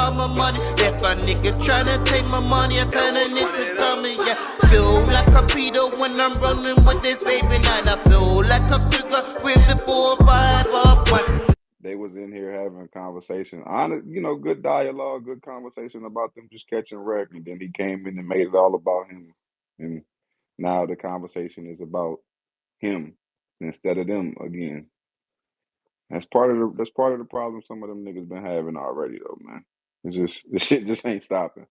all my money. If a nigga tryna take my money, I turn it into stomach. Yeah, feel like a Peter when I'm running with this baby night. I feel like a Cougar with the 4-5 up one. They was in here having a conversation. Honest, good dialogue, good conversation about them just catching wreck, and then he came in and made it all about him. And now the conversation is about him instead of them again. That's part of the problem some of them niggas been having already though, man. It's just the shit just ain't stopping.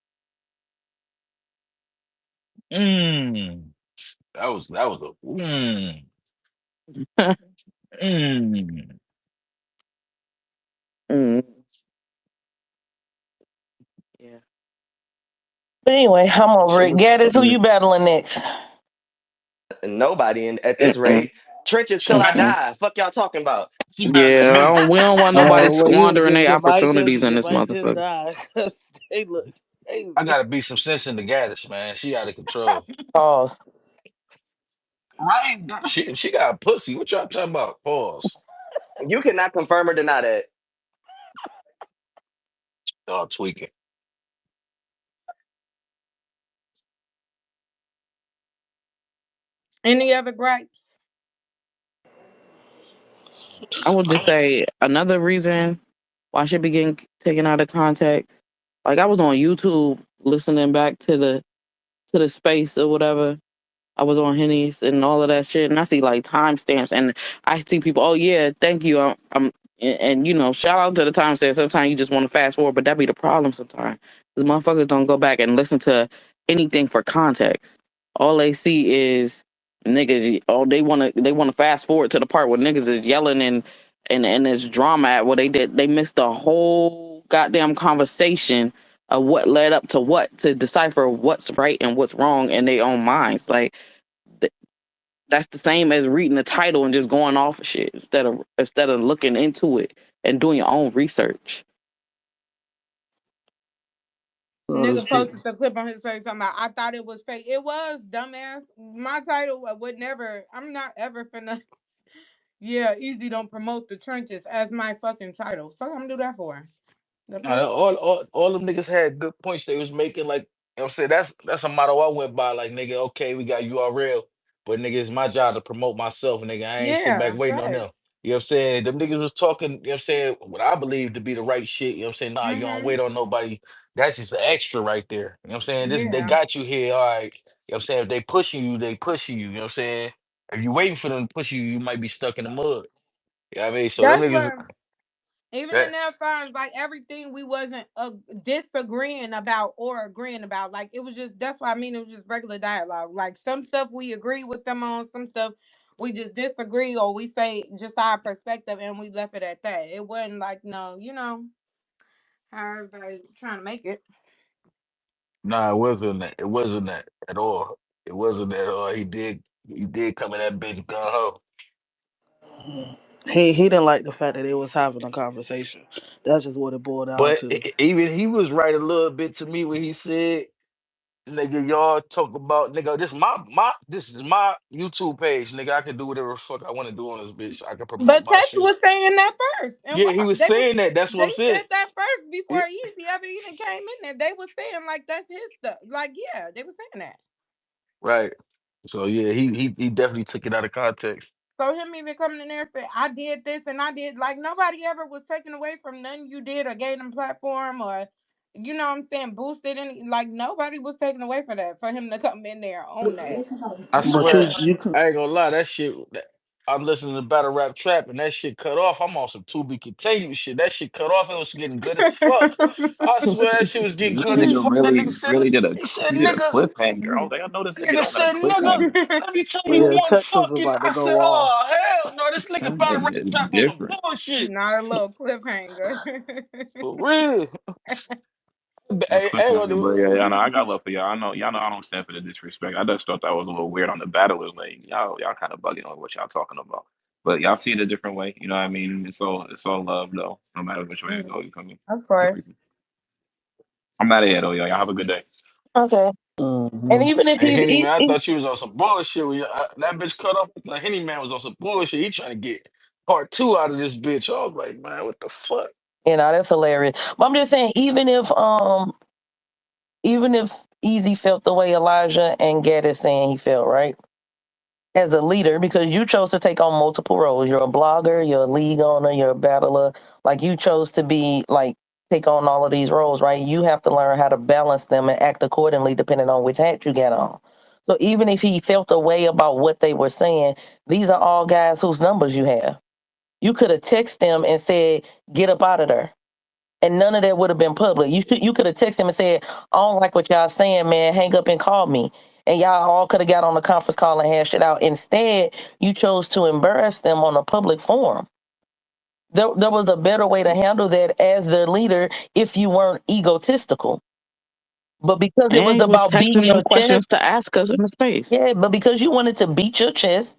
Mm. That was a mm. Mm, yeah. But anyway, I'm over Shit it. was Gaddis, who something. you battling next? Nobody. And at this Mm-mm, rate, trenches till I She mm-mm. die. Fuck y'all talking about. she better than Yeah, me. we don't want nobody Well, squandering their you might just opportunities in this die motherfucker. because they look I crazy. gotta be some sense in the Gaddis, man. She out of control. Pause. Right? She got a pussy. What y'all talking about? Pause. You cannot confirm or deny that. Y'all tweaking. Any other gripes? I would just say another reason why shit be getting taken out of context. Like I was on YouTube listening back to the space or whatever. I was on Henny's and all of that shit, and I see like timestamps, and I see people. Oh yeah, thank you. And shout out to the timestamps. Sometimes you just want to fast forward, but that be the problem sometimes. Because motherfuckers don't go back and listen to anything for context. All they see is niggas. Oh, they wanna fast forward to the part where niggas is yelling and there's drama at what they did. They missed the whole goddamn conversation of what led up to what to decipher what's right and what's wrong in their own minds. Like th- that's the same as reading the title and just going off of shit instead of looking into it and doing your own research. So Nigga this shit. posted the clip on his page talking about I thought it was fake. It was, dumbass. My title would never, I'm not ever finna yeah, Easy don't promote the trenches as my fucking title. Fuck I'm do that for. The Nah, fuck? all them niggas had good points they was making. Like, I'm saying, that's a motto I went by. Like, nigga, okay, we got URL, but nigga, it's my job to promote myself, nigga. I ain't sit back Yeah, waiting on right. them. You know what I'm saying? Them niggas was talking, you know what I'm saying, what I believe to be the right shit. You know what I'm saying? Nah, you don't Mm-hmm. wait on nobody. That's just an extra right there. You know what I'm saying? They Yeah. got you here, all right. You know what I'm saying? If they pushing you, they pushing you. You know what I'm saying? If you waiting for them to push you, you might be stuck in the mud. You know what I mean? So them That's niggas, what even in that, their finds, like everything we wasn't disagreeing about or agreeing about. Like it was just that's why I mean it was just regular dialogue. Like some stuff we agree with them on, some stuff we just disagree or we say just our perspective and we left it at that. It wasn't like no, how everybody trying to make it. nah, it wasn't that. It wasn't that at all. It wasn't that at all. He did come in that bitch gun ho. He didn't like the fact that they was having a conversation. That's just what it boiled down But to. even he was right a little bit to me when he said, "Nigga, y'all talk about nigga. This is my YouTube page, nigga. I can do whatever the fuck I want to do on this bitch. I can promote But my Tex shit." was saying that first, and Yeah, he was saying that. That's what they I'm saying. said that first before Yeah, Easy ever even came in there. They was saying like that's his stuff. Like yeah, they were saying that. right. So yeah, he definitely took it out of context. So him even coming in there and say, I did this and I did like nobody ever was taken away from nothing you did or gave them platform or you know what I'm saying, boosted any like nobody was taken away for that. For him to come in there on that. I But you swear, you could I ain't gonna lie. That shit. I'm listening to battle rap trap, and that shit cut off. I'm on some to be continued shit. That shit cut off. It was getting good as fuck. I swear that shit was getting This good as nigga fuck. That nigga really, said, really did he said, he did a nigga. cliffhanger. I was like, I know this nigga Nigga don't got a said, nigga. cliffhanger. Let me tell you yeah, one Tex was fucking. about to I said, go off. oh hell no, this nigga That battle rap nigga is trap on some different. bullshit Not a little cliffhanger. for real. No Hey, cliffhanger, but yeah, y'all know I got love for y'all. Y'all know I don't stand for the disrespect. I just thought that was a little weird on the battlers. Like y'all kind of bugging on what y'all talking about. But y'all see it a different way. You know what I mean? It's all love though. No matter which way it Mm, go, you coming. of course. I'm not here though, y'all have a good day. Okay. And Hmm. even if hey, he's Henny man, I thought you was on some bullshit. That bitch cut off. Like Henny man was on some bullshit. He trying to get part two out of this bitch. I was like, man, what the fuck? That's hilarious. But I'm just saying, even if Easy felt the way Elijah and Gad is saying he felt, right? As a leader, because you chose to take on multiple roles. You're a blogger, you're a league owner, you're a battler. Like you chose to be like take on all of these roles, right? You have to learn how to balance them and act accordingly depending on which hat you get on. So even if he felt a way about what they were saying, these are all guys whose numbers you have. You could have texted them and said, "Get up out of there." And none of that would have been public. You could have texted him and said, "I don't like what y'all saying, man. Hang up and call me." And y'all all could have got on the conference call and hashed it out. Instead, you chose to embarrass them on a public forum. There was a better way to handle that as their leader if you weren't egotistical. But because it was And you was about beating texting them your chest, questions to ask us in the space. yeah, but because you wanted to beat your chest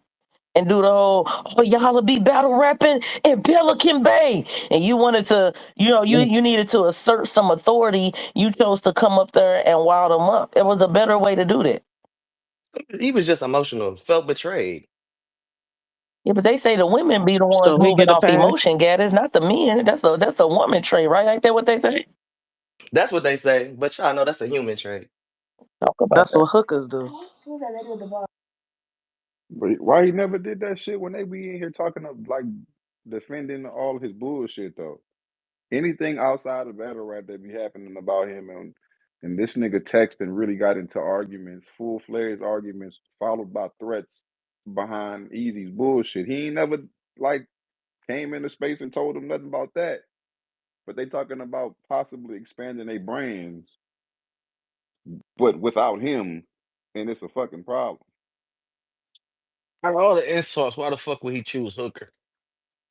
and do the whole, "Oh, y'all will be battle rapping in Pelican Bay," and you wanted to, you needed to assert some authority. You chose to come up there and wild them up. It was a better way to do that. He was just emotional, felt betrayed. Yeah, but they say the women be the ones So he moving get a off pass. emotion, Gaddis, not the men. That's a woman trait, right? Ain't that what they say? That's what they say, but y'all know that's a human trait. Talk about That's that. what hookers do. But why he never did that shit when they be in here talking of like defending all his bullshit though? Anything outside of battle rap that be happening about him and this nigga text and really got into arguments, full fledged arguments, followed by threats behind Easy's bullshit. He ain't never like came into space and told them nothing about that. But they talking about possibly expanding their brands, but without him, and it's a fucking problem. Out of all the insults, why the fuck would he choose Hooker?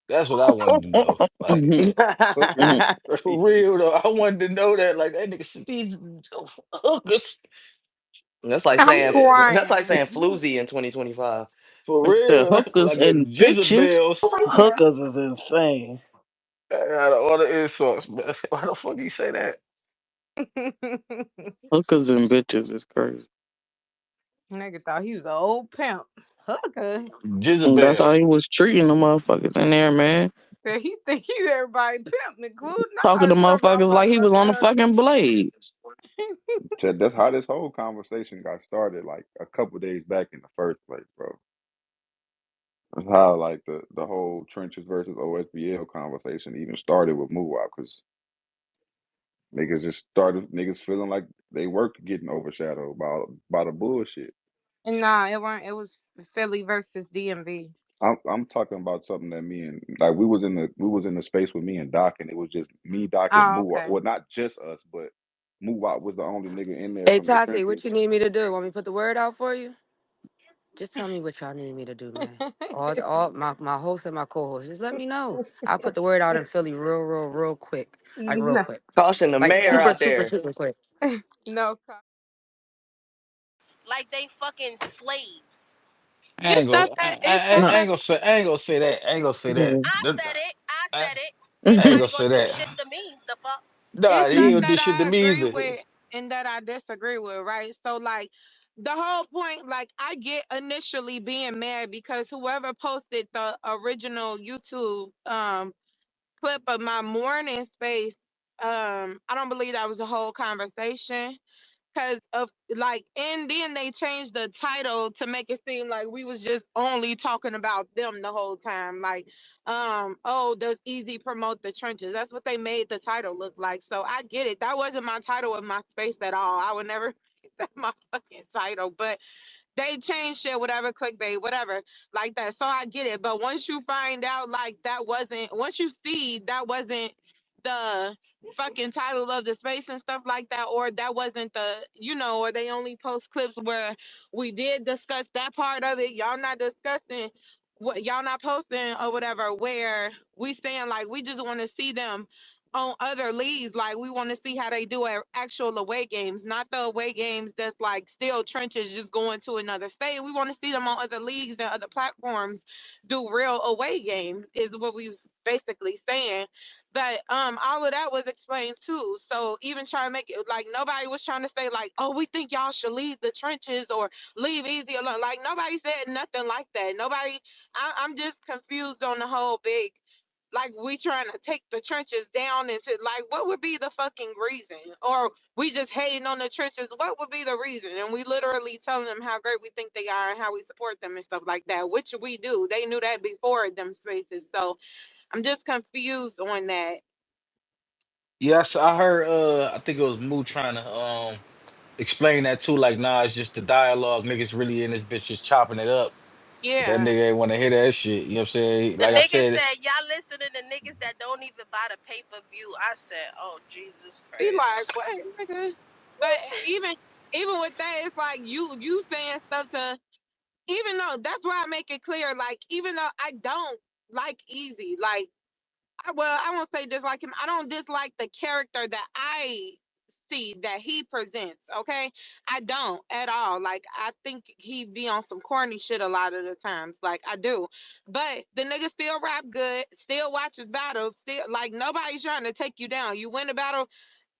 That's what I wanted to know. Like, Mhm. Mhm. for Crazy. real though, I wanted to know that. Like, that nigga should be hookers. I'm That's like crying. saying floozy in 2025. For The real, hookers like a and bitches. Jezebels. Hookers is insane. Out of all the insults, man. Why the fuck you say that? Hookers and bitches is crazy. Nigga thought he was an old pimp. Hookers. And that's how Jezebel. he was treating the motherfuckers in there, man. Said he think you everybody pimp, including Talking to us. Talking about motherfuckers like he was on the motherfucker. fucking blade. Said that's how this whole conversation got started, like a couple days back in the first place, bro. That's how like the whole trenches versus OSBL conversation even started with Muwap, because niggas just started niggas feeling like they work getting overshadowed by the bullshit. Nah, it weren't. It was Philly versus DMV. I'm talking about something that me and like we was in the space with me and Doc, and it was just me, Doc, and Oh, Muwap. okay. Well, not just us, but Muwap was the only nigga in there Hey from the Tati, what trenches. you need me to do? Want me to put the word out for you? Just tell me what y'all need me to do, man. All my host and my co-host. Just let me know. I'll put the word out in Philly real quick. Like real No, quick. Caution the Like mayor super, out super, there. super quick. no. Like they fucking slaves. I ain't It's not gonna, that. It's not Nah. I ain't that. gonna say, I ain't gonna say that. I ain't gonna say that. Mhm. I That- said it. I I, said it. Ain't I ain't nobody gonna gonna say do that. shit to me. The fuck? Nah, It's he ain't not gonna do that shit to I me agree either. with and that I disagree with, right? So like the whole point, like I get initially being mad because whoever posted the original YouTube clip of my morning space, I don't believe that was a whole conversation. Cause of like, and then they changed the title to make it seem like we was just only talking about them the whole time. Like, oh, does Easy promote the trenches? That's what they made the title look like. So I get it. That wasn't my title of my space at all. I would never make that my fucking title. But they change shit, whatever, clickbait, whatever, like that. So I get it. But once you find out, like, that wasn't, once you see that wasn't the fucking title of the space and stuff like that, or that wasn't the, or they only post clips where we did discuss that part of it, y'all not discussing what y'all not posting or whatever, where we saying, like, we just want to see them on other leagues. Like we want to see how they do at actual away games, not the away games that's like still trenches just going to another state. We want to see them on other leagues and other platforms do real away games is what we was basically saying. But all of that was explained too. So even trying to make it like nobody was trying to say like, oh, we think y'all should leave the trenches or leave Easy alone. Like nobody said nothing like that. Nobody. I'm just confused on the whole big like we trying to take the trenches down into like what would be the fucking reason? Or we just hating on the trenches, what would be the reason? And we literally telling them how great we think they are and how we support them and stuff like that, which we do. They knew that before them spaces. So I'm just confused on that. Yes, I heard. I think it was Moo trying to explain that too. Like, nah, it's just the dialogue. Niggas really in this bitch just chopping it up. But that Yeah. nigga ain't want to hear that shit. You know what I'm saying? The Like I niggas said, said y'all listening to niggas that don't even buy the pay per view. I said, oh Jesus Be like, Christ. what nigga? But even with that, it's like you saying stuff to, even though that's why I make it clear, like, even though I don't like Easy, like, well, I won't say dislike him. I don't dislike the character that I see that he presents. Okay, I don't at all. Like, I think he be on some corny shit a lot of the times. Like, I do, but the nigga still rap good, still watches battles, still like nobody's trying to take you down. You win a battle,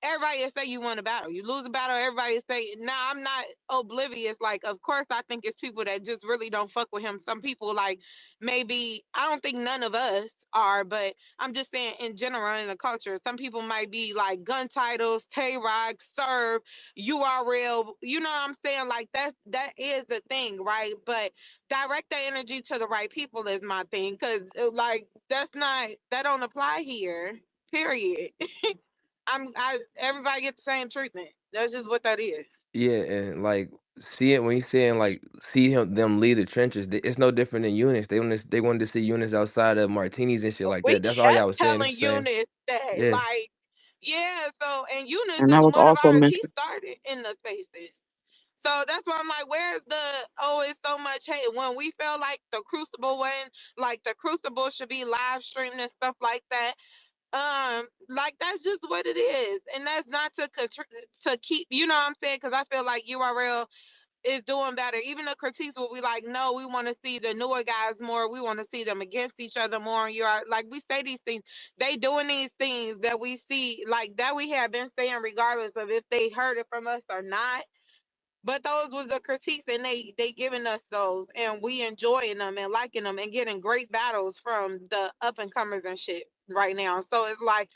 everybody will say you won a battle. You lose a battle, everybody will say, nah, I'm not oblivious. Like, of course, I think it's people that just really don't fuck with him. Some people, like, maybe, I don't think none of us are, but I'm just saying in general in the culture, some people might be like gun titles, Tay Rock, Serve, URL, you know what I'm saying? Like, that is the thing, right? But direct that energy to the right people is my thing, because, like, that don't apply here, period. Everybody get the same treatment. That's just what that is. Yeah, and like see it when he's saying like see him them leave the trenches. It's no different than Eunice. They wanted to see Eunice outside of martinis and shit like We that. That's all y'all kept was saying. It's telling the same. Eunice that, Yeah. like, yeah. So, and Eunice And is that was one of also ours. He mentioned. started in the spaces. So that's why I'm like, where's the, oh, it's so much hate when we feel like the Crucible when like the Crucible should be live streamed and stuff like that. Like, that's just what it is, and that's not to keep, you know what I'm saying? Because I feel like URL is doing better. Even the critiques will be like, no, we want to see the newer guys more. We want to see them against each other more. And you're like, we say these things. They doing these things that we see, like that we have been saying, regardless of if they heard it from us or not. But those was the critiques, and they giving us those, and we enjoying them and liking them and getting great battles from the up and comers and shit right now. So it's like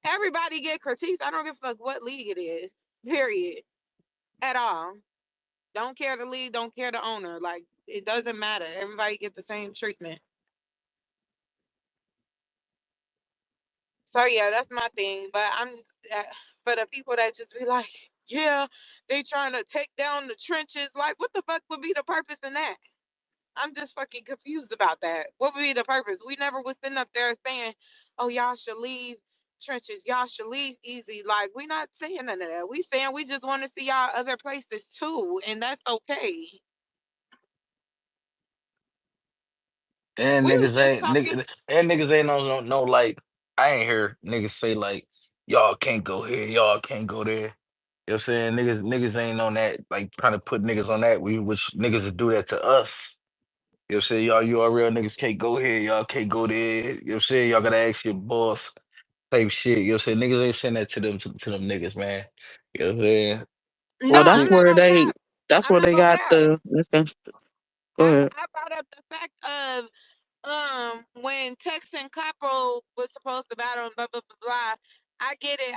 everybody get critiques. I don't give a fuck what league it is. Period. At all. Don't care the league, don't care the owner. Like, it doesn't matter. Everybody get the same treatment. So yeah, that's my thing. But uh, for the people that just be like, yeah, they trying to take down the trenches. Like, what the fuck would be the purpose in that? I'm just fucking confused about that. What would be the purpose? We never was sitting up there saying, oh, y'all should leave trenches. Y'all should leave Easy. Like, we not saying none of that. We saying we just want to see y'all other places too, and that's okay. and We was niggas just ain't talking. nigga, and niggas ain't no like. I ain't hear niggas say like y'all can't go here, y'all can't go there. You know what I'm saying? Niggas ain't on that, like trying to put niggas on that. Which niggas would do that to us. You know what I'm saying? Y'all, you all real niggas can't go here, y'all can't go there. You know what I'm saying? Y'all gotta ask your boss type shit. You know what I'm saying? Niggas ain't saying that to them niggas, man. You know what I'm saying? No, Well, that's I'm Shit. not where gonna they. cap. That's I'm where not they gonna got cap. the. Go ahead. I brought up the fact of when Tex and Capo was supposed to battle and blah blah blah blah. I get it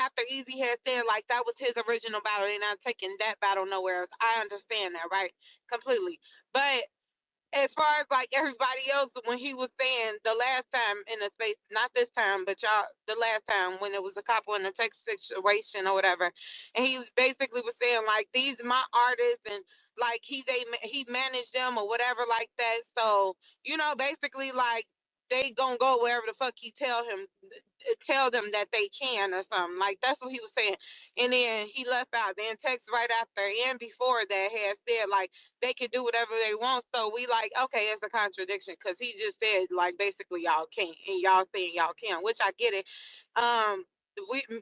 after Easy had said like that was his original battle. They're not taking that battle nowhere else. I understand that, right? Completely. But as far as like everybody else, when he was saying the last time in the space, not this time, but y'all, the last time when it was a couple in the text situation or whatever, and he basically was saying like these are my artists and like he managed them or whatever like that. So basically like they gonna go wherever the fuck he tell them that they can or something like that's what he was saying. And then he left out. Then text right after and before that had said like they can do whatever they want. So we like, okay, it's a contradiction because he just said like basically y'all can't and y'all saying y'all can, which I get it. Um,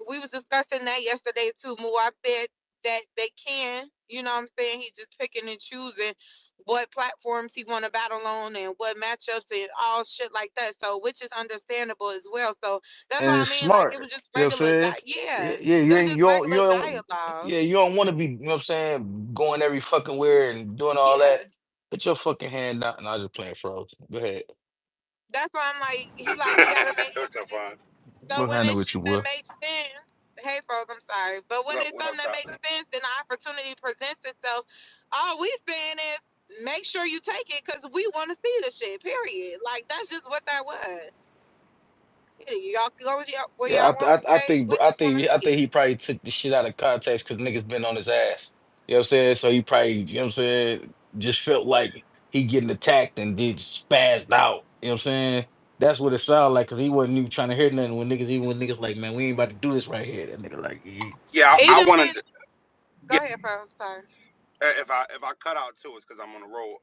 we was discussing that yesterday too. Muab said that they can, you know what I'm saying? He just picking and choosing what platforms he want to battle on and what matchups and all shit like that. So which is understandable as well. So that's And what I it's mean. Like it smart. was just You know what I'm regular saying? yeah. Yeah, yeah, It you was ain't just regular dialogue. yeah, you don't want to be, you know what I'm saying, going every fucking where and doing all Yeah. that. Put your fucking hand down. No, I was just playing froze. Go ahead. That's why I'm like, he gotta make. What's up, Fonz? So What's when happening it's with you, shit boy? that makes sense, hey Froze, I'm sorry, but when it's What up, something that top? makes sense and the opportunity presents itself, all we saying is make sure you take it because we want to see the shit. Period. Like that's just what that was. Y'all go with y'all, where Yeah, y'all want to I say. think We just want to I see think it. he probably took the shit out of context because niggas been on his ass. You know what I'm saying? So he probably, you know what I'm saying, just felt like he getting attacked and did spazzed out. You know what I'm saying? That's what it sounded like because he wasn't even trying to hear nothing when niggas, even when niggas like, man, we ain't about to do this right here. That nigga like, yeah. Yeah, I Even wanted. when, go Yeah, ahead, Froze. Sorry. if I cut out too, it's because I'm on the road.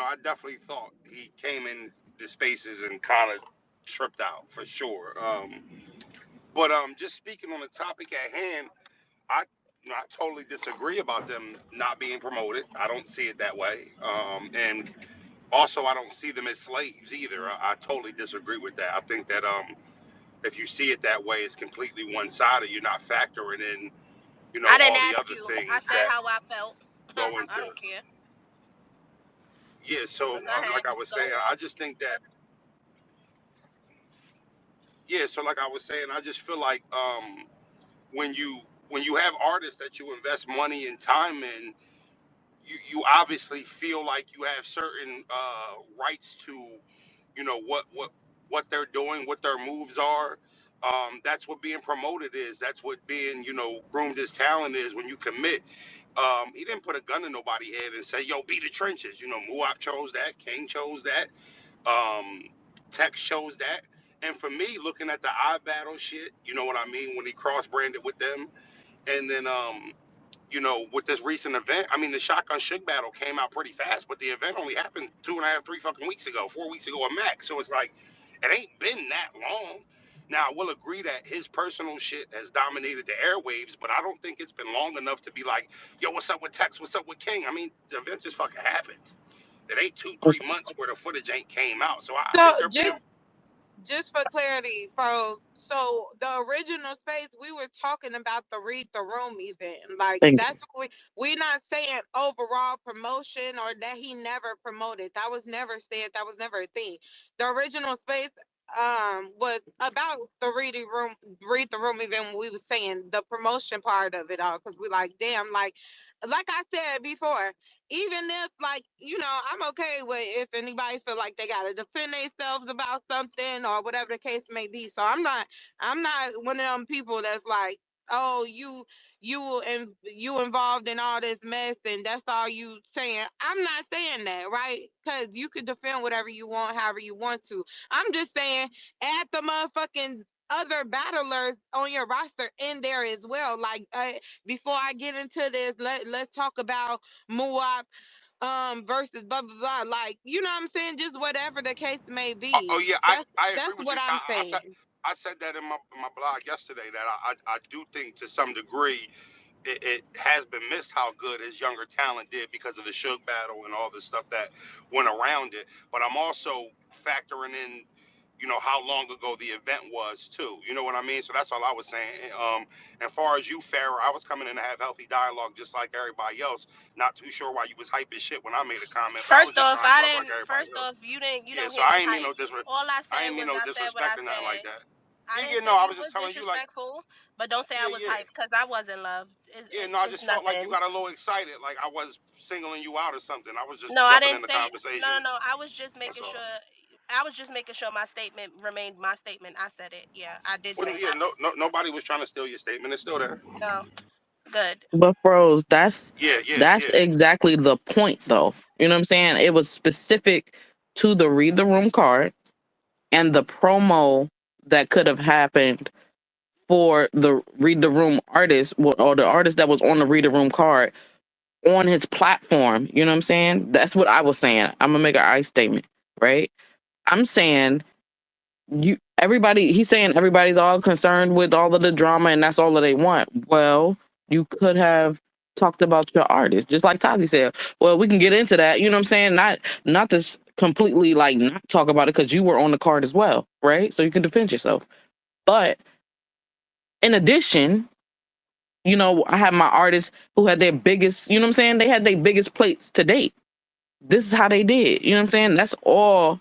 I definitely thought he came in the spaces and kind of tripped out for sure. But just speaking on the topic at hand, I I totally disagree about them not being promoted. I don't see it that way. And also I don't see them as slaves either. I totally disagree with that. I think that if you see it that way, it's completely one sided. You're not factoring in, I didn't all the ask other you. I things said that how I felt. go into. I don't care. Yeah, so But go ahead. like I was Go saying, I off. just think that, yeah, so like I was saying, I just feel like when you have artists that you invest money and time in, you obviously feel like you have certain rights to, what they're doing, what their moves are. That's what being promoted is. That's what being, groomed as talent is. When you commit, he didn't put a gun in nobody's head and say, "Yo, be the trenches." Muap chose that. King chose that. Um, Tex chose that. And for me, looking at the battle shit, you know what I mean, when he cross branded with them, and then with this recent event, I mean, the Shotgun Suge battle came out pretty fast, but the event only happened 2.5, 3 fucking weeks ago, 4 weeks ago at max. So it's like, it ain't been that long. Now, I will agree that his personal shit has dominated the airwaves, but I don't think it's been long enough to be like, yo, what's up with Tex? What's up with King? I mean, the event just fucking happened. It ain't 2, 3 months where the footage ain't came out. So I So think they're being. just for clarity, folks. So the original space we were talking about the read the room event. Like Thank that's what we not saying overall promotion or that he never promoted. That was never said. That was never a thing. The original space was about the read the room event when we was saying the promotion part of it all because we like damn like I said before, even if like I'm okay with if anybody feel like they gotta defend themselves about something or whatever the case may be. So I'm not one of them people that's like, oh, you involved in all this mess and that's all you saying. I'm not saying that, right? Because you could defend whatever you want however you want to. I'm just saying add the motherfucking other battlers on your roster in there as well. Like before I get into this, let's talk about Muab versus blah blah blah. Like, you know what I'm saying? Just whatever the case may Oh be. yeah, I, That's I agree that's with what you, Ty. I'm saying. I said that in my blog yesterday that I do think to some degree it has been missed how good his younger talent did because of the Suge battle and all the stuff that went around it. But I'm also factoring in, how long ago the event was too. You know what I mean? So that's all I was saying. As far as you, Farrah, I was coming in to have healthy dialogue just like everybody else. Not too sure why you was hype as shit when I made a comment, but I was First just off, trying to talk like everybody First else. off, you Yeah, don't so hear me I ain't mean hype. no All I I said ain't mean was no I said what I disrespect or nothing like said. that. I Yeah, didn't yeah, no, say I you was was just telling you like, disrespectful, but don't say I yeah, was yeah. hype because I wasn't loved. Yeah, no, I It's just felt like you nothing. got a little excited, like I was singling you out or something. I was just No, I jumping didn't in the say no, conversation. no, no. I was just That's making all. sure. I was just making sure my statement remained my statement. I said it. Yeah, I did Well, say yeah, that. nobody was trying to steal your statement. It's still there. No, good. But bros, Yeah, yeah, that's yeah. exactly the point though. You know what I'm saying? It was specific to the read the room card and the promo that could have happened for the read the room artist or the artist that was on the read the room card on his platform. You know what I'm saying? That's what I was saying. I'm gonna make an I statement, right? I'm saying he's saying everybody's all concerned with all of the drama and that's all that they want. Well, you could have talked about your artist, just like Tazi said. Well, we can get into that. You know what I'm saying? Not to completely like not talk about it because you were on the card as well, right? So you can defend yourself. But in addition, I have my artists who had their biggest, you know what I'm saying? They had their biggest plates to date. This is how they did. You know what I'm saying? That's all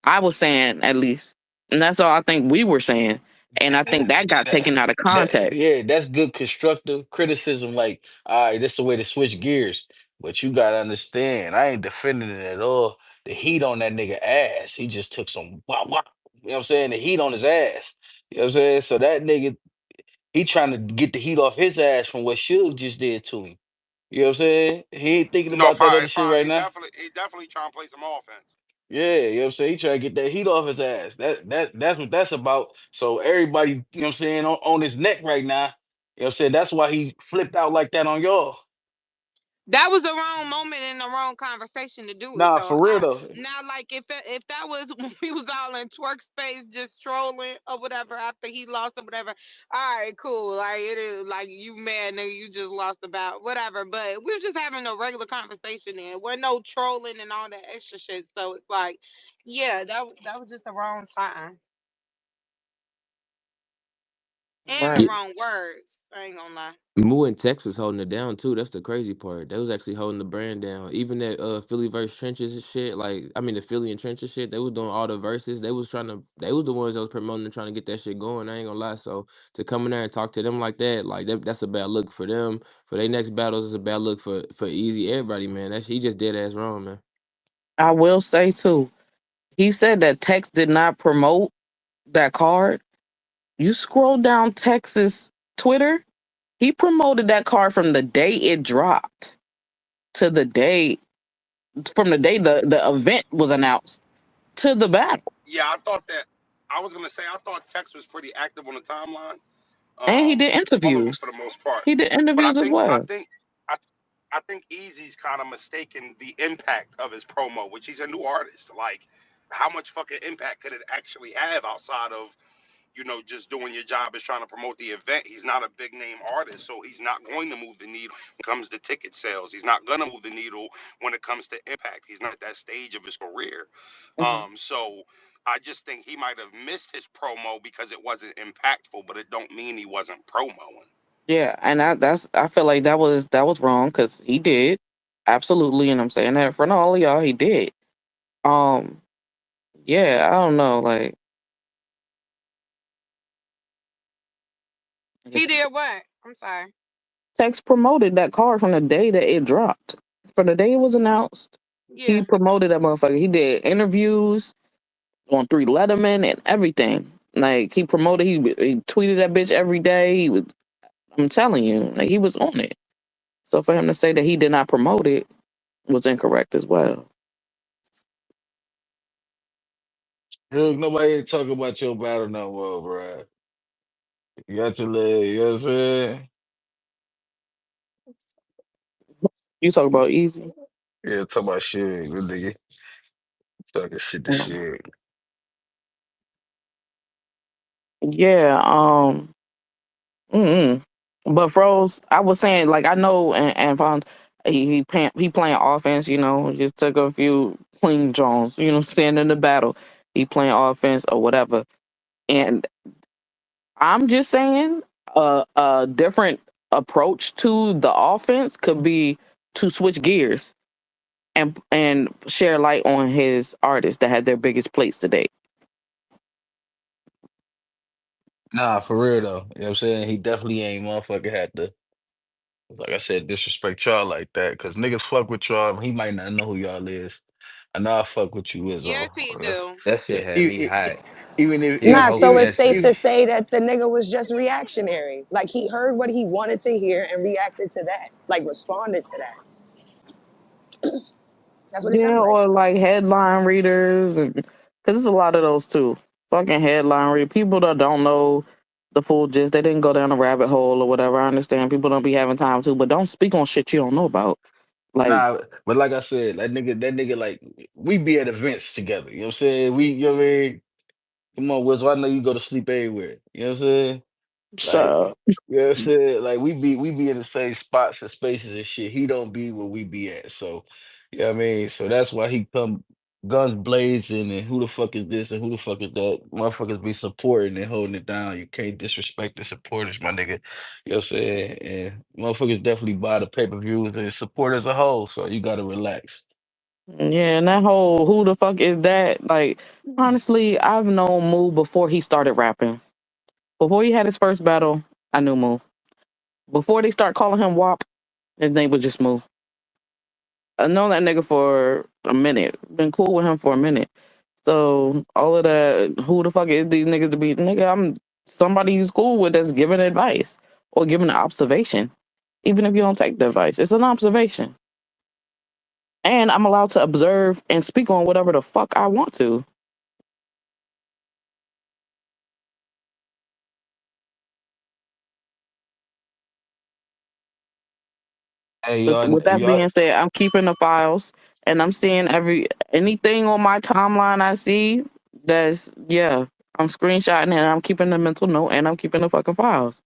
I was saying at least, and that's all I think we were saying. And I think that got That, taken out of context. yeah, that's good constructive criticism. Like, all right, this is a way to switch gears. But you gotta understand, I ain't defending it at all. The heat on that nigga ass, he just took some wow wow. You know what I'm saying? The heat on his ass. You know what I'm saying? So that nigga, he trying to get the heat off his ass from what Suge just did to him. You know what I'm saying? He ain't thinking No, about that fine, other shit fine. right now. He definitely trying to play some offense. Yeah, you know what I'm saying? He trying to get that heat off his ass. That's what that's about. So everybody, you know what I'm saying, on his neck right now. You know what I'm saying? That's why he flipped out like that on y'all. That was the wrong moment and the wrong conversation to do it Nah, though. for real though. Now like if that was when we was all in twerk space just trolling or whatever after he lost or whatever, all right, cool. Like it is like you mad nigga, you just lost about whatever. But we were just having a regular conversation there. We're no trolling and all that extra shit. So it's like, yeah, that was just the wrong time and the Right. wrong words. I ain't gonna lie. Moo and Tex was holding it down too. That's the crazy part. They was actually holding the brand down. Even that Philly verse trenches and shit. Like I mean the Philly and trenches shit. They was doing all the verses. They was trying to. They was the ones that was promoting and trying to get that shit going. I ain't gonna lie. So to come in there and talk to them like that, like that's a bad look for them. For their next battles, it's a bad look for Easy. Everybody, man. That he just dead ass wrong, man. I will say too. He said that Tex did not promote that card. You scroll down Tex's Twitter, he promoted that card from the day it dropped to the day from the day the event was announced to the battle. Yeah, I thought that. I was gonna say I thought Tex was pretty active on the timeline. And he did All of them for interviews. the most part. He did But interviews as well. I, I think Easy's kind of mistaken the impact of his promo, which he's a new artist. Like, how much fucking impact could it actually have outside of just doing your job is trying to promote the event. He's not a big name artist, so he's not going to move the needle when it comes to ticket sales. He's not going to move the needle when it comes to impact. He's not at that stage of his career. Mhm. So I just think he might have missed his promo because it wasn't impactful, but it don't mean he wasn't promoing. Yeah, and I feel like that was wrong because he did absolutely, and I'm saying that in front of all of y'all, he did. Um, yeah, I don't know, like I He guess did what? I'm sorry. Tex promoted that card from the day that it dropped, from the day it was announced. He Yeah. promoted that motherfucker. He did interviews on Three Letterman and everything. Like he promoted, he tweeted that bitch every day. He was, I'm telling you, like he was on it. So for him to say that he did not promote it was incorrect as well. Look, nobody ain't talking about your battle no more, bro. You got your leg, you know what I'm saying? You talk about easy. Yeah, talk about shit, good nigga. Talking shit to Mm. shit. Yeah. Mm-mm. But Froze, I was saying, like I know, and Fonz, he playing offense. He just took a few clean Jones. You know, what I'm saying in the battle, he playing offense or whatever. And I'm just saying, a different approach to the offense could be to switch gears and share light on his artists that had their biggest plays today. Nah, for real though. You know what I'm saying? He definitely ain't motherfucker had to, like I said, disrespect y'all like that. Cause niggas fuck with y'all. He might not know who y'all is. I know I fuck with you is Yes, all. he That's do. That yeah. shit had me hot. Even if He a Nah, hoe so even it's safe messy. to even say that the nigga was just reactionary. Like he heard what he wanted to hear and reacted to that. Like responded to that. That's what it Yeah, sounded like. or like headline readers, because it's a lot of those too. Fucking headline read people that don't know the full gist. They didn't go down a rabbit hole or whatever. I understand people don't be having time to, but don't speak on shit you don't know about. Like, nah, but like I said, that nigga like we be at events together. You know what I'm saying? You know what I mean? Come on, Wiz, I know you go to sleep everywhere. You know what I'm saying? Like, so you know what I'm saying? Like we be in the same spots and spaces and shit. He don't be where we be at. So, you know what I mean? So that's why he come guns blazing and who the fuck is this and who the fuck is that? Motherfuckers be supporting and holding it down. You can't disrespect the supporters, my nigga. You know what I'm saying? And motherfuckers definitely buy the pay-per-views and support as a whole. So you gotta relax. Yeah, and that whole who the fuck is that? Like, honestly, I've known Moo before he started rapping. Before he had his first battle, I knew Moo. Before they start calling him WAP, his name was just Moo. I known that nigga for a minute. Been cool with him for a minute. So all of that, who the fuck is these niggas to be? Nigga, I'm somebody who's cool with that's giving advice or giving an observation. Even if you don't take the advice, it's an observation. And I'm allowed to observe and speak on whatever the fuck I want to. Hey, With that y'all, being said, I'm keeping the files and I'm seeing anything on my timeline I see that's yeah. I'm screenshotting and I'm keeping the mental note and I'm keeping the fucking files.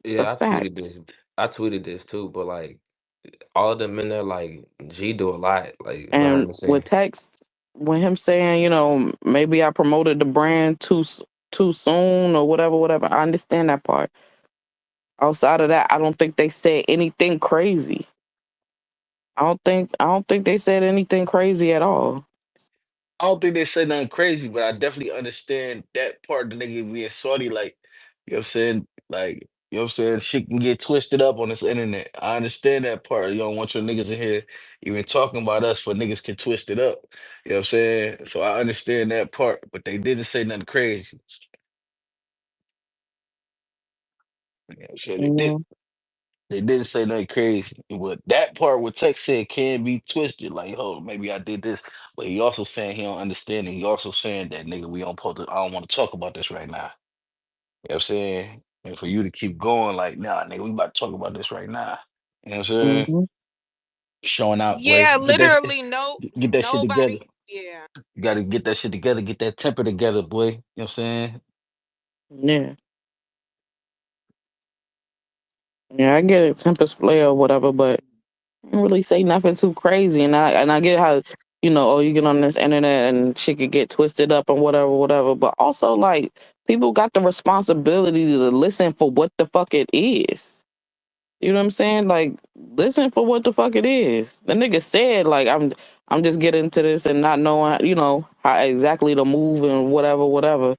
It's a Yeah, I fact. tweeted this. I tweeted this too, but like all of them in there, like G do a lot, like behind And the with scene. Tex, when him saying, maybe I promoted the brand too soon or whatever, whatever. I understand that part. Outside of that, I don't think they said anything crazy. I don't think they said anything crazy at all. I don't think they said nothing crazy, but I definitely understand that part of the nigga being salty, like, you know what I'm saying? Like, you know what I'm saying? Shit can get twisted up on this internet. I understand that part. You don't want your niggas in here even talking about us for niggas can twist it up. You know what I'm saying? So I understand that part, but they didn't say nothing crazy. You know what I'm saying? Yeah. They didn't say nothing crazy. But that part what Tech said can be twisted. Like, oh, maybe I did this. But he also saying he don't understand. And he also saying that nigga, we don't supposed to, I don't want to talk about this right now. You know what I'm saying? And for you to keep going, like, nah, nigga, we about to talk about this right now. You know what I'm saying? Hmm. Showing out, boy. Yeah, literally no Get that shit together. nobody. Yeah. You gotta get that shit together, get that temper together, boy. You know what I'm saying? Yeah. Yeah, I get it, Tempest flare or whatever, but I didn't really say nothing too crazy. And I get how, oh, you get on this internet and shit could get twisted up and whatever, whatever. But also, like, people got the responsibility to listen for what the fuck it is. You know what I'm saying? Like, listen for what the fuck it is. The nigga said, like, I'm just getting to this and not knowing, how exactly to move and whatever, whatever.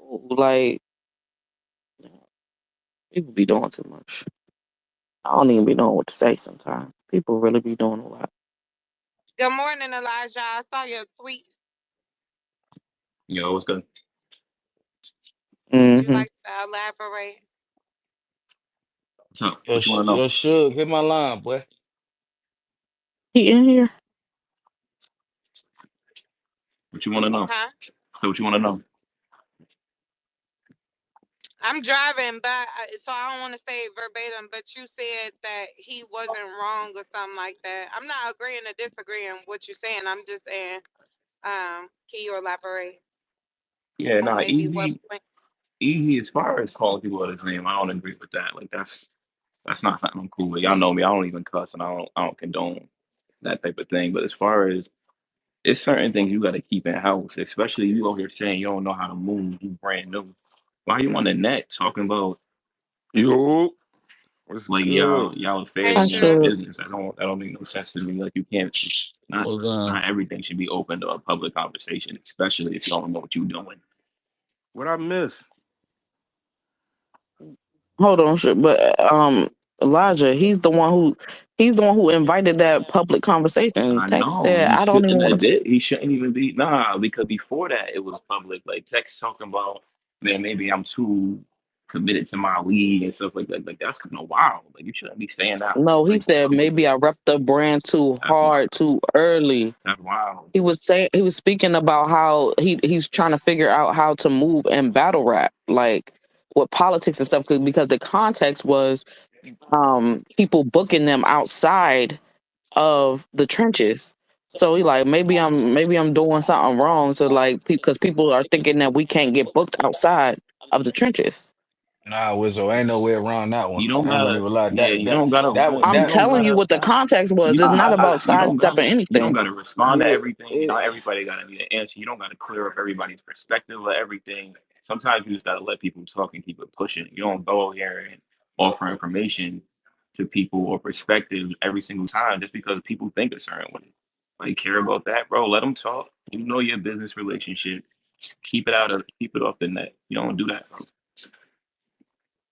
Like, people be doing too much. I don't even be knowing what to say sometimes. People really be doing a lot. Good morning, Elijah. I saw your tweet. Yo, what's good? Would you Hmm. like to elaborate? What's up? Yo, What you want to know? yo, Suge, hit my line, boy. He in here? What you want to know? Huh? So what you want to know? I'm driving, but so I don't want to say it verbatim, but you said that he wasn't wrong or something like that. I'm not agreeing or disagreeing with what you're saying. I'm just saying, can you elaborate Yeah, on nah, maybe what easy, point? easy. As far as calling people out his name, I don't agree with that. Like that's not something I'm cool with. Y'all know me. I don't even cuss, and I don't condone that type of thing. But as far as it's certain things you got to keep in house, especially you over here saying you don't know how to move, you brand new. Why you on the net talking about Yo, what's like good? y'all Hey, affairs I and y'all sure. should. business? That don't make no sense to me. Like you can't not What's not everything should be open to a public conversation, especially if you don't know what you're doing. What I miss? Hold on, shit. But Elijah, he's the one who invited that public conversation. I Text know said, he I don't even shouldn't have want to. did. He shouldn't even be because before that it was public. Like text talking about man, maybe I'm too committed to my league and stuff like that. Like that's kind of wild. Like you shouldn't be saying that No, he like said maybe publicly. I rep the brand too That's wild. hard, too early. That's wild. He was speaking about how he's trying to figure out how to move in battle rap, like with politics and stuff. Because the context was people booking them outside of the trenches. So he like maybe I'm doing something wrong. So like because people are thinking that we can't get booked outside of the trenches. Nah, Wizzo, ain't no way around that one. You don't I ain't gonna gotta. even lie. Yeah, That you that don't gotta that run. one You I'm that don't telling you gotta. what the context was. You It's don't not gotta. about You don't sidestepping gotta. You don't anything. gotta respond to yeah, everything. Not everybody gotta need an answer. You don't gotta clear up everybody's perspective of everything. Sometimes you just gotta let people talk and keep it pushing. You don't go here and offer information to people or perspectives every single time just because people think a certain way. Like care about that, bro. Let them talk. You know your business relationship. Just keep it off the net. You don't do that, bro.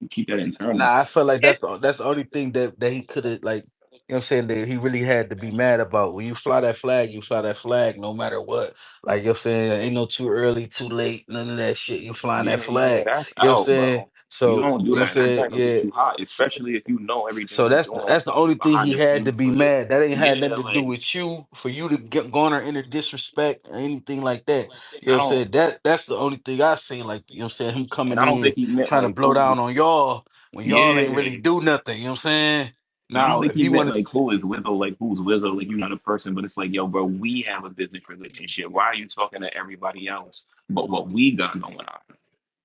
You keep that internal. Nah, I feel like It, that's the only thing that he could have like, you know what I'm saying, that he really had to be mad about. When you fly that flag, you fly that flag no matter what. Like, you know what I'm saying, ain't no too early, too late, none of that shit. You flying that Yeah, flag. that's You know what I'm out, saying? bro. You So, don't do you know what I'm that. That saying? that gonna get Yeah. you hot, S- especially if you know everything So he's doing that's the only thing behind he the had to scenes. be But mad. That ain't had yeah, nothing to do like with you for you to get garner any disrespect or anything like that. You know I what I'm don't, saying? That's the only thing I seen. Like, you know what I'm saying, him and coming I don't in think he meant trying to like blow who. down on y'all when y'all ain't really Yeah, do nothing. You know what I'm saying? and I don't Now, think if he he meant wanted, like who is Wizzo, like who's Wizzo, like you're not a person, but it's like, yo, bro, we have a business relationship. Why are you talking to everybody else but what we got going on?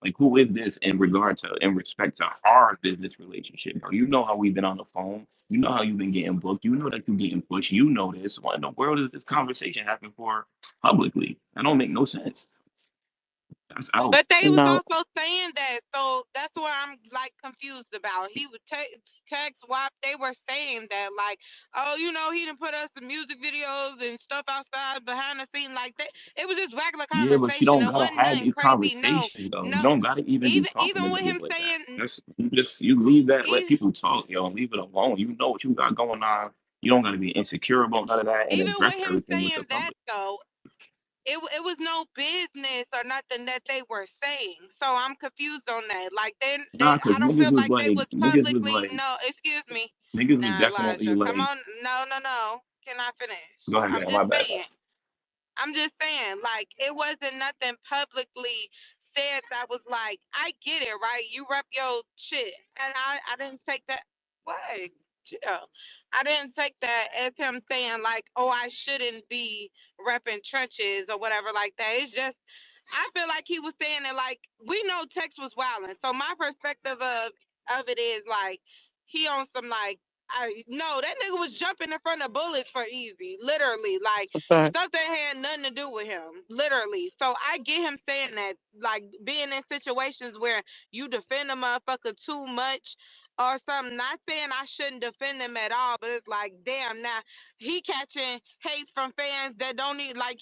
Like, who is this in regard to, in respect to our business relationship, bro? You know how we've been on the phone. You know how you've been getting booked. You know that you're getting pushed. You know this. What in the world is this conversation happening for publicly? That don't make no sense. That's out. but they was No, also saying that, so that's what I'm like confused about. He would text while they were saying that, like, oh, he didn't put us in music videos and stuff outside behind the scene like that. It was just regular Yeah, but you conversation. don't It gotta wasn't have nothing these crazy. No, conversations though. You no. don't gotta even be talking to Even with niggas him like that. saying, That's you leave that, let even, people talk, yo, and leave it alone. You know what you got going on. You don't gotta be insecure about none of that and even with address him everything with the saying that public. though, it was no business or nothing that they were saying. So I'm confused on that. Like they Nah, cause I don't feel niggas was like they like was niggas was publicly, like no, excuse me. niggas was Now definitely Elijah, come like on. No, no, no. Can I finish? go I'm ahead, my just bad. saying. I'm just saying, like, it wasn't nothing publicly said that was like, I get it, right? You rep your shit. And I didn't take that. What? Chill. I didn't take that as him saying, like, oh, I shouldn't be repping trenches or whatever like that. It's just, I feel like he was saying it like, we know Tex was wilding. So my perspective of it is like, he on some like, I no, that nigga was jumping in front of bullets for easy, literally. Like that's right. stuff that had nothing to do with him, literally. So I get him saying that, like being in situations where you defend a motherfucker too much or something. Not saying I shouldn't defend him at all, but it's like, damn, now he catching hate from fans that don't need, like,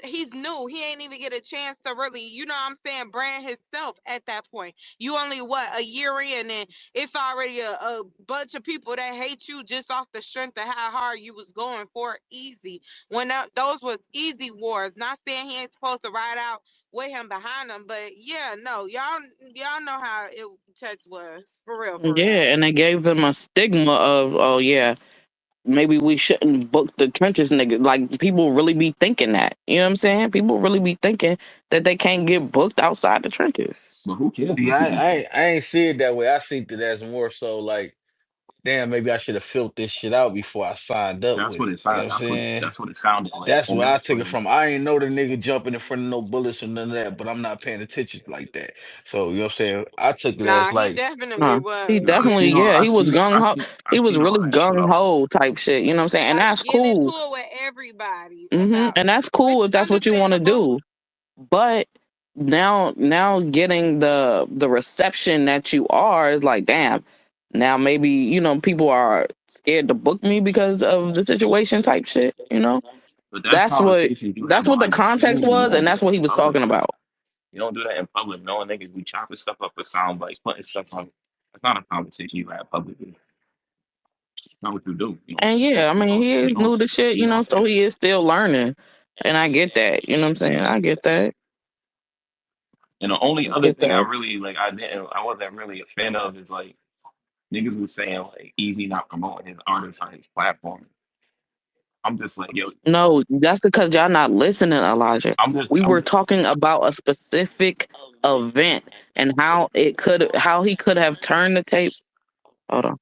he's new. He ain't even get a chance to really, what I'm saying, brand himself at that point. You only what, a year in, and it's already a bunch of people that hate you just off the strength of how hard you was going for easy when those was easy wars. Not saying he ain't supposed to ride out with him behind him, but yeah, no, y'all know how it Tex was for real, for real. Yeah, and they gave them a stigma of, oh yeah, maybe we shouldn't book the trenches nigga. Like people really be thinking that. You know what I'm saying? People really be thinking that they can't get booked outside the trenches. But who cares see, what people think? I ain't see it that way. I see it as more so like, damn, maybe I should have filled this shit out before I signed up That's with what it. it You know sounded. what I'm saying? That's what it sounded like, That's and where I that's took it like, from. I ain't know the nigga jumping in front of no bullets or none of that, but I'm not paying attention like that. So, you know what I'm saying? I took it as Nah, he like, definitely Huh. He was. no, I definitely, seen all, yeah, he was gung ho. I He was seen all really that shit. gung ho type shit. You know what I'm saying? And Like that's getting into cool. it with everybody about And it, that's cool which if that's what you want to understandable. do. But now getting the reception that you are is like, damn. Now maybe people are scared to book me because of the situation type shit. But that's That's what conversations you have that's what the behind the context scenes. You was, don't and do that's that what he in was public, talking bro. about. You don't do that in public. Knowing niggas be chopping stuff up with sound bites, putting stuff on. That's not a conversation you have publicly. It's not what you do. And yeah, I mean, he You is don't new to shit, you don't say so that. he is still learning. And I get that. You know what I'm saying? I get that. And the only I other get thing I that. really like, I wasn't really a fan of is like niggas was saying like Easy not promoting his artists on his platform. I'm just like, yo, No, that's because y'all not listening, Elijah. We I'm were just talking about a specific event and how he could have turned the tape. Hold on.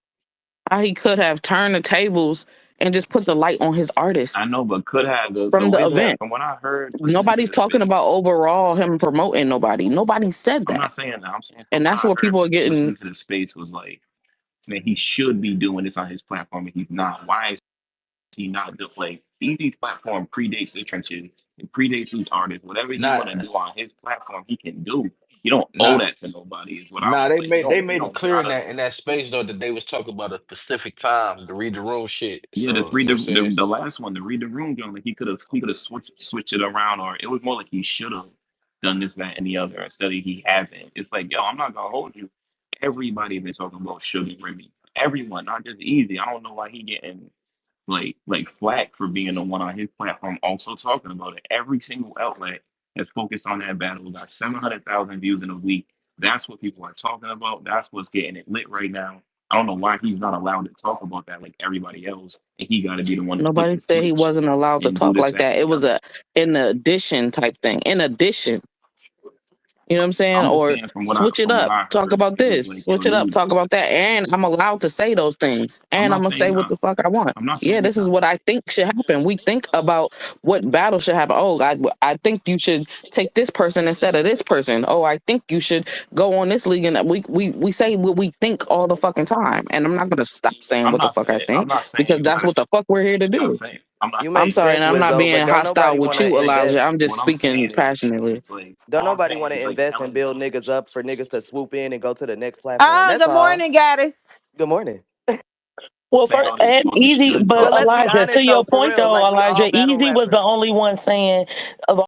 How he could have turned the tables and just put the light on his I artist know, but could have the from the way that event. from what I heard listening to Nobody's the talking space. about overall him promoting nobody. Nobody said I'm that. not saying that. I'm saying from And what that's I what heard people are getting. listening to the space was like, man, he should be doing this on his platform and he's not. Why is he not just like Easy's platform predates the trenches, it predates his artist. Whatever he not want to do on his platform, he can do. You don't owe Nah, that to nobody. Is what I nah, was like. they You made it don't clear gotta. in that space though that they was talking about a specific time to read the room shit. Yeah, to So, read you know what I'm saying? the last one, to read the room, John, like he could have switched it around, or it was more like he should have done this, that, and the other instead of he haven't. It's like, yo, I'm not gonna hold you. Everybody been talking about Sugar Remy. Everyone, not just Easy. I don't know why he getting like flack for being the one on his platform also talking about it. Every single outlet has focused on that battle. Got 700,000 views in a week. That's what people are talking about. That's what's getting it lit right now. I don't know why he's not allowed to talk about that like everybody else, and he got to be the one to flip Nobody the said he switch wasn't allowed to and do talk this, like that, that. and It the was other. a in addition type thing. In addition, you know what I'm saying? I'm just Or saying switch it from what up. I Talk heard, about it was this. like, yo, Switch it up. Talk about that. And I'm allowed to say those things. I'm And I'm not gonna say saying what the fuck I want. I'm not Yeah, saying this is what I think should happen. We think about what battle should happen. Oh, I think you should take this person instead of this person. Oh, I think you should go on this league. And we say what we think all the fucking time. And I'm not gonna stop saying what the fuck I I'm think not saying because you that's gotta. what the fuck we're here to do. I'm not You saying I'm make you sorry, sense, and I'm gotta. not Lizzo, being but don't hostile nobody with want you, to Elijah. invest. I'm just What I'm speaking saying passionately. is like Don't all I'm nobody saying want is to like invest and telling build people. niggas up for niggas to swoop in and go to the next platform. That's Good all. morning, Gaddis. Good morning. Well, Saying first, all these and people Easy, should but But talk. let's be Elijah, to honest though, your for point real. though, Like we all Elijah, battle Easy was the rappers. only one saying of